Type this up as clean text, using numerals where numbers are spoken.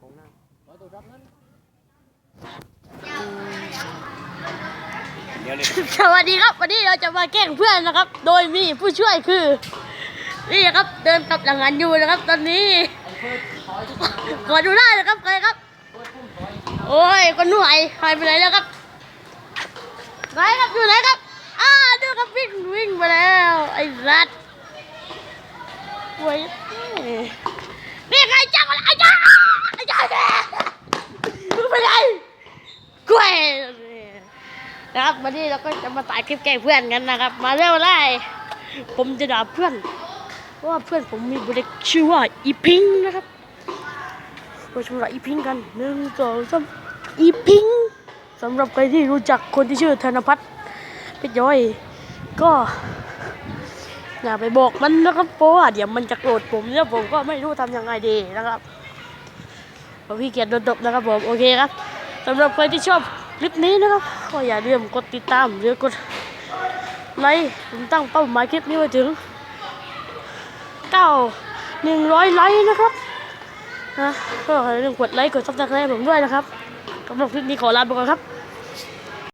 ของนั่งร้อยตัวรับนั้นสวัสดีครับวันนี้เราจะมาแกล้งเพื่อนนะครับ โดยมีผู้ช่วยคือนี่ครับเดินกลับหลังงานอยู่นะครับ ตอนนี้ขอดูได้นะครับใครครับโอ้ยคนหน่วยหายไปไหนแล้วครับไหนครับอยู่ไหนครับดูครับวิ่งไปแล้วไอ้รัดโว้ยนี่ใครจังวะไอ้จ้ามึงไปไหนกล้วยนะครับวันนี้เราก็จะมาถ่ายคลิปแกล้งเพื่อนกันนะครับมาเร็วเลยผมจะด่าเพื่อนเพราะว่าเพื่อนผมมีบุตรชื่อว่าอีพิงนะครับเราชมด่าอีพิงกัน1 2 3อีพิงสำหรับใครที่รู้จักคนที่ชื่อธนพัฒน์เพชรย้อยก็อย่าไปบอกมันนะครับเพราะว่าเดี๋ยวมันจะโกรธผมแล้วผมก็ไม่รู้ทำยังไงดีนะครับผมพี่เกียรติโดนตบนะครับผมโอเคครับสำหรับใครที่ชอบคลิปนี้นะครับก็อย่าลืมกดติดตามหรือกดไลค์ผมตั้งเป้าหมายคลิปนี้ไว้ถึง100 ไลค์นะครับนะก็อย่าลืมกดไลค์กดซับสไครป์ผมด้วยนะครับสำหรับคลิปนี้ขอลาไปก่อนครับ